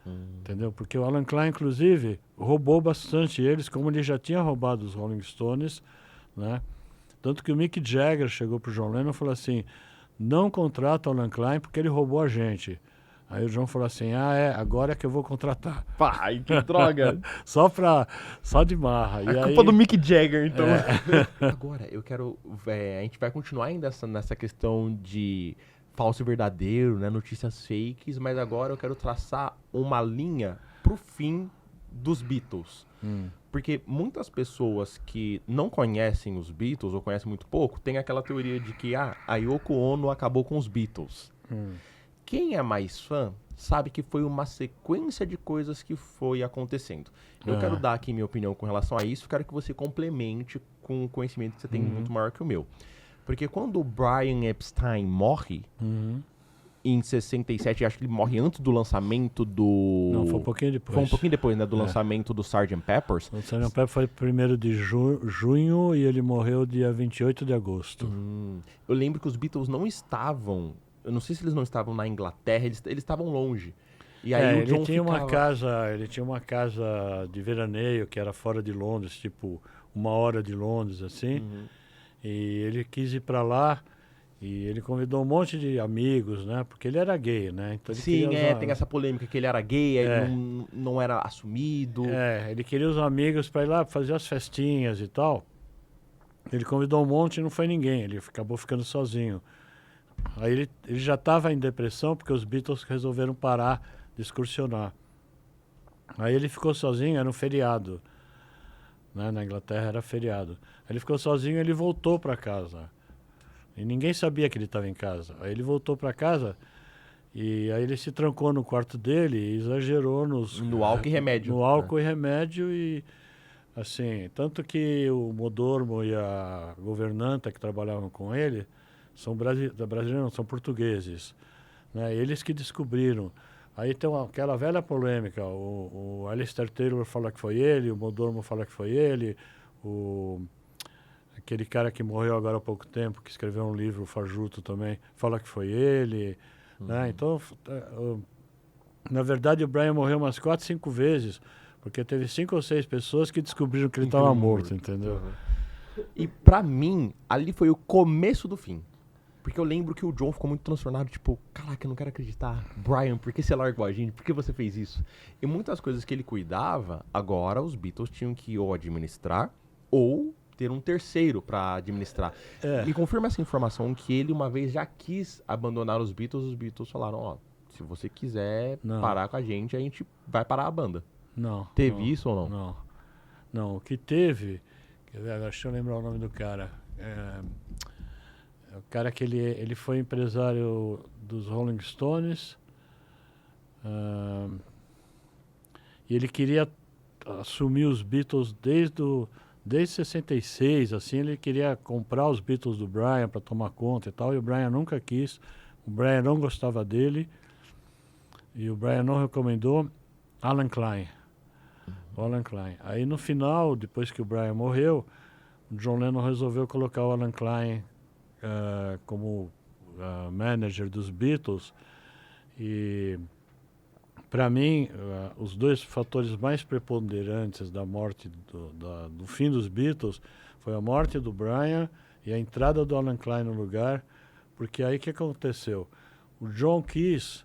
Entendeu? Porque o Alan Klein, inclusive, roubou bastante eles, como ele já tinha roubado os Rolling Stones, né? Tanto que o Mick Jagger chegou pro John Lennon e falou assim, não contrata o Alan Klein porque ele roubou a gente. Aí o John falou assim, agora é que eu vou contratar. Pai, que droga. Só de marra. É E culpa aí, do Mick Jagger, então. Agora, eu quero... a gente vai continuar ainda nessa questão de falso e verdadeiro, né? Notícias fakes, mas agora eu quero traçar uma linha pro fim dos Beatles. Porque muitas pessoas que não conhecem os Beatles, ou conhecem muito pouco, tem aquela teoria de que a Yoko Ono acabou com os Beatles. Quem é mais fã sabe que foi uma sequência de coisas que foi acontecendo. Eu quero dar aqui minha opinião com relação a isso, quero que você complemente com o conhecimento que você tem muito maior que o meu. Porque quando o Brian Epstein morre, em 67, acho que ele morre antes do lançamento do... Não, foi um pouquinho depois. Foi um pouquinho depois, né, do lançamento do Sgt. Peppers. O Sgt. Pepper foi 1º de junho e ele morreu dia 28 de agosto. Eu lembro que os Beatles não estavam... Eu não sei se eles não estavam na Inglaterra, eles estavam longe. E aí o John ele tinha uma casa de veraneio que era fora de Londres, tipo 1 hora de Londres, assim. E ele quis ir para lá e ele convidou um monte de amigos, né? Porque ele era gay, né? Então ele Sim, queria tem essa polêmica que ele era gay, não era assumido. Ele queria os amigos para ir lá fazer as festinhas e tal. Ele convidou um monte e não foi ninguém, ele acabou ficando sozinho. Aí ele já estava em depressão porque os Beatles resolveram parar de excursionar. Aí ele ficou sozinho, era um feriado. Né? Na Inglaterra era feriado. Aí ele ficou sozinho e ele voltou para casa. E ninguém sabia que ele estava em casa. Aí ele voltou para casa e aí ele se trancou no quarto dele e exagerou no álcool e remédio. No álcool e remédio e assim, tanto que o Modormo e a governanta que trabalhavam com ele são brasileiros, são portugueses, né? Eles que descobriram. Aí tem aquela velha polêmica, o Alistair Taylor fala que foi ele, o Modormo fala que foi ele, aquele cara que morreu agora há pouco tempo, que escreveu um livro, o Fajuto também, fala que foi ele, né? Então, na verdade o Brian morreu umas 4, 5 vezes, porque teve 5 ou 6 pessoas que descobriram que ele estava morto, entendeu? E pra mim, ali foi o começo do fim. Porque eu lembro que o John ficou muito transtornado, tipo, caraca, eu não quero acreditar. Brian, por que você largou a gente? Por que você fez isso? E muitas coisas que ele cuidava, agora os Beatles tinham que ou administrar, ou ter um terceiro pra administrar. Me confirma essa informação que ele uma vez já quis abandonar os Beatles falaram, ó, se você quiser parar com a gente vai parar a banda. Não. Teve isso ou não? Não, o que teve... Deixa eu lembrar o nome do cara. O cara que ele foi empresário dos Rolling Stones. E ele queria assumir os Beatles desde 66, assim, ele queria comprar os Beatles do Brian para tomar conta e tal, e o Brian nunca quis. O Brian não gostava dele. E o Brian não recomendou Alan Klein. O Alan Klein. Aí no final, depois que o Brian morreu, o John Lennon resolveu colocar o Alan Klein como manager dos Beatles. E para mim, os 2 fatores mais preponderantes da morte, do fim dos Beatles, foi a morte do Brian e a entrada do Alan Klein no lugar, porque aí o que aconteceu? O John quis...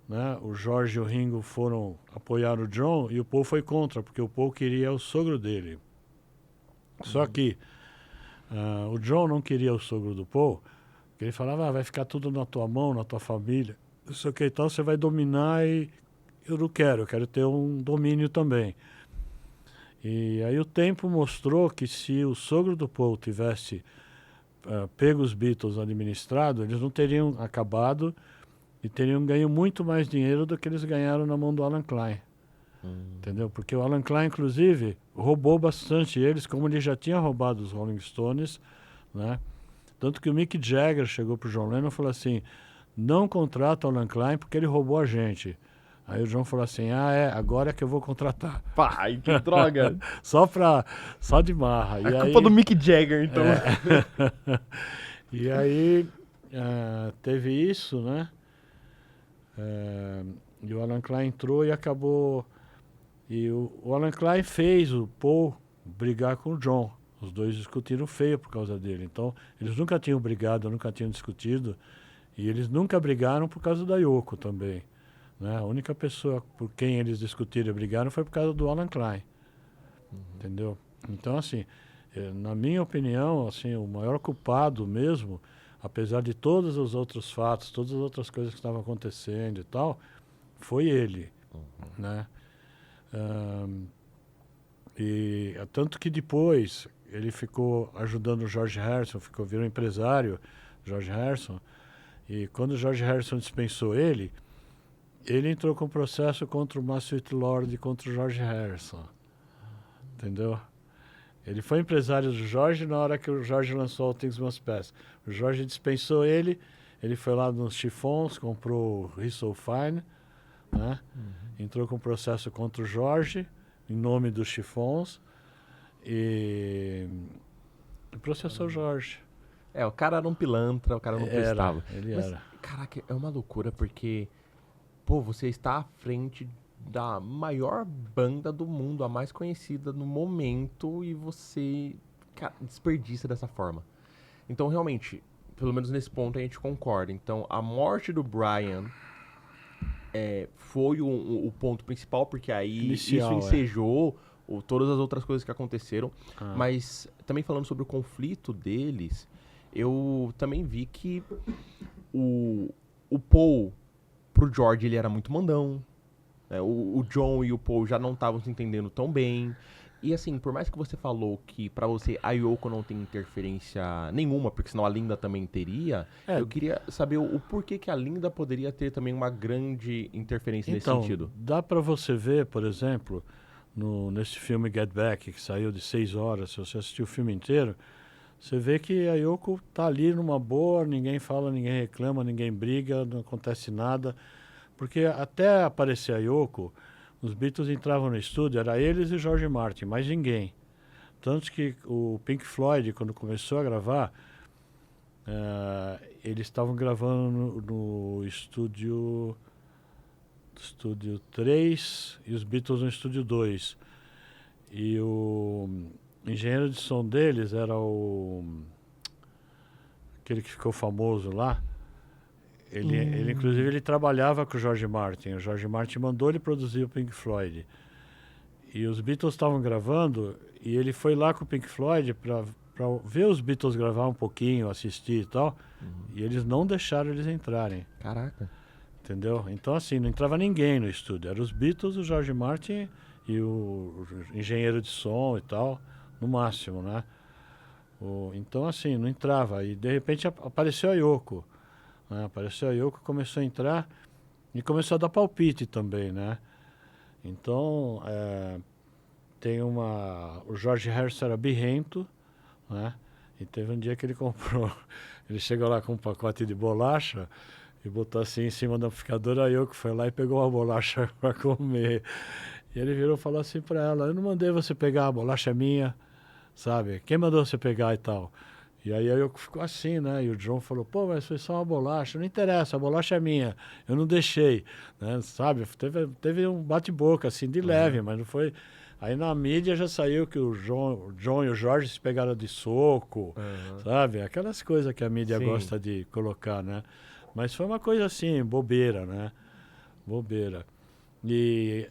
Né? O George e o Ringo foram apoiar o John e o Paul foi contra, porque o Paul queria o sogro dele. Só que o John não queria o sogro do Paul, porque ele falava, vai ficar tudo na tua mão, na tua família, isso aqui e tal, você vai dominar e eu não quero, eu quero ter um domínio também. E aí o tempo mostrou que se o sogro do Paul tivesse pego os Beatles administrado, eles não teriam acabado e teriam ganho muito mais dinheiro do que eles ganharam na mão do Alan Klein. Entendeu? Porque o Alan Klein, inclusive, roubou bastante eles, como ele já tinha roubado os Rolling Stones, né? Tanto que o Mick Jagger chegou pro John Lennon e falou assim, não contrata o Alan Klein porque ele roubou a gente. Aí o John falou assim, agora é que eu vou contratar. Pai, que droga! Só de marra. É culpa do Mick Jagger, então. E aí teve isso, né? E o Alan Klein entrou e acabou... E o Alan Klein fez o Paul brigar com o John. Os dois discutiram feio por causa dele. Então, eles nunca tinham brigado, nunca tinham discutido. E eles nunca brigaram por causa da Yoko também. Né? A única pessoa por quem eles discutiram e brigaram foi por causa do Alan Klein. Entendeu? Então, assim, na minha opinião, assim, o maior culpado mesmo, apesar de todos os outros fatos, todas as outras coisas que estavam acontecendo e tal, foi ele. Né? E tanto que depois ele ficou ajudando o George Harrison, virou empresário, George Harrison, e quando o George Harrison dispensou ele entrou com processo contra o Master Lord e contra o George Harrison. Entendeu? Ele foi empresário do George na hora que o George lançou All Things Must Pass. O George dispensou ele foi lá nos Chiffons, comprou o He's So Fine, né? Entrou com processo contra o George, em nome dos Chiffons, e processou o Jorge. O cara era um pilantra, o cara não prestava. Ele Mas, era. caraca, é uma loucura porque, pô, você está à frente da maior banda do mundo, a mais conhecida no momento, e você, cara, desperdiça dessa forma. Então, realmente, pelo menos nesse ponto a gente concorda. Então, a morte do Brian foi o ponto principal, porque aí Inicial, isso ensejou todas as outras coisas que aconteceram. Mas, também falando sobre o conflito deles, eu também vi que o Paul, pro George, ele era muito mandão. O John e o Paul já não estavam se entendendo tão bem. E assim, por mais que você falou que pra você a Yoko não tem interferência nenhuma, porque senão a Linda também teria, eu queria saber o porquê que a Linda poderia ter também uma grande interferência nesse sentido. Dá pra você ver, por exemplo, nesse filme Get Back, que saiu de 6 horas, se você assistir o filme inteiro, você vê que a Yoko tá ali numa boa, ninguém fala, ninguém reclama, ninguém briga, não acontece nada. Porque até aparecer a Yoko, os Beatles entravam no estúdio, era eles e George Martin, mais ninguém. Tanto que o Pink Floyd, quando começou a gravar, eles estavam gravando no estúdio 3 e os Beatles no estúdio 2. E o engenheiro de som deles era aquele que ficou famoso lá. Ele inclusive, ele trabalhava com o George Martin. O George Martin mandou ele produzir o Pink Floyd. E os Beatles estavam gravando, e ele foi lá com o Pink Floyd para ver os Beatles gravar um pouquinho, assistir e tal. E eles não deixaram eles entrarem. Caraca. Entendeu? Então, assim, não entrava ninguém no estúdio. Eram os Beatles, o George Martin e o engenheiro de som e tal, no máximo, né? Então, assim, não entrava. E, de repente, apareceu a Yoko. Apareceu a Yoko, começou a entrar e começou a dar palpite também, né? Então, o George Harrison era birrento, né? E teve um dia que ele comprou, ele chegou lá com um pacote de bolacha e botou assim em cima do amplificador, a Yoko foi lá e pegou uma bolacha para comer. E ele virou e falou assim para ela: eu não mandei você pegar, a bolacha é minha, sabe? Quem mandou você pegar e tal? E aí a Yoko ficou assim, né? E o John falou: pô, mas foi só uma bolacha. Não interessa, a bolacha é minha. Eu não deixei, né? Sabe? Teve um bate-boca, assim, de leve, mas não foi... Aí na mídia já saiu que o John e o George se pegaram de soco, sabe? Aquelas coisas que a mídia gosta de colocar, né? Mas foi uma coisa assim, bobeira, né? Bobeira. E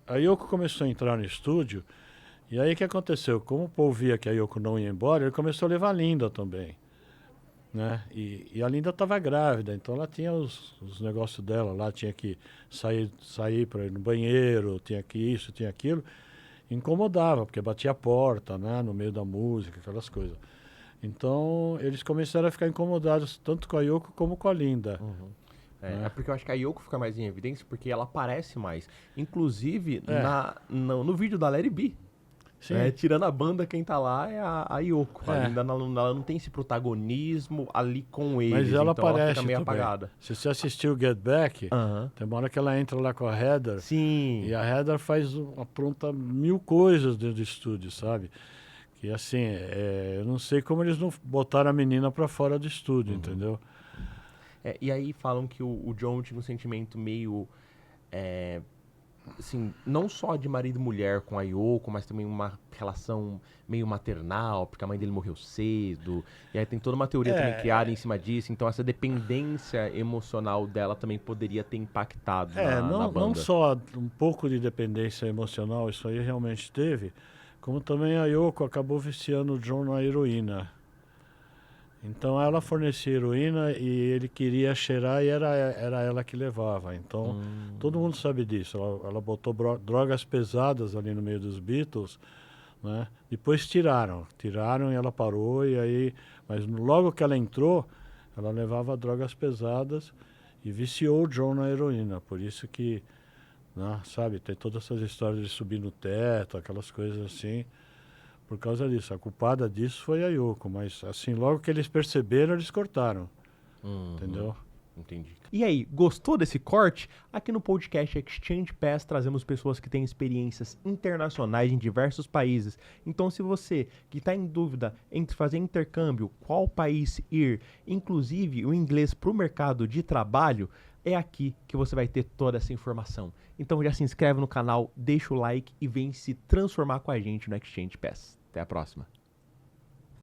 a Yoko começou a entrar no estúdio. E aí o que aconteceu? Como o Paul via que a Yoko não ia embora, ele começou a levar a Linda também, né? E a Linda estava grávida, então ela tinha os negócios dela lá, tinha que sair para ir no banheiro, tinha que isso, tinha aquilo. Incomodava, porque batia a porta, né? No meio da música, aquelas coisas. Então eles começaram a ficar incomodados tanto com a Yoko como com a Linda. É porque eu acho que a Yoko fica mais em evidência porque ela aparece mais. Inclusive, no vídeo da Let It Be. Tirando a banda, quem tá lá é a Yoko. Ainda ela não tem esse protagonismo ali com eles. Mas ela então aparece ela fica meio também. apagada. Se você assistiu Get Back, tem uma hora que ela entra lá com a Heather. Sim. E a Heather apronta 1000 coisas dentro do estúdio, sabe? Que assim, eu não sei como eles não botaram a menina pra fora do estúdio, entendeu? E aí falam que o John tinha um sentimento meio, assim, não só de marido e mulher com a Yoko, mas também uma relação meio maternal, porque a mãe dele morreu cedo. E aí tem toda uma teoria também criada em cima disso. Então essa dependência emocional dela também poderia ter impactado na não banda. só um pouco de dependência emocional, isso aí realmente teve, como também a Yoko acabou viciando o John na heroína. Então ela fornecia heroína e ele queria cheirar e era ela que levava. Então todo mundo sabe disso. Ela botou drogas pesadas ali no meio dos Beatles, né? Depois tiraram e ela parou e aí, mas logo que ela entrou, ela levava drogas pesadas e viciou o John na heroína. Por isso que, né, sabe, tem todas essas histórias de subir no teto, aquelas coisas assim. Por causa disso, a culpada disso foi a Yoko, mas assim, logo que eles perceberam, eles cortaram, entendeu? Entendi. E aí, gostou desse corte? Aqui no podcast Exchange Pass trazemos pessoas que têm experiências internacionais em diversos países. Então, se você que está em dúvida entre fazer intercâmbio, qual país ir, inclusive o inglês para o mercado de trabalho, é aqui que você vai ter toda essa informação. Então já se inscreve no canal, deixa o like e vem se transformar com a gente no Exchange Pass. Até a próxima.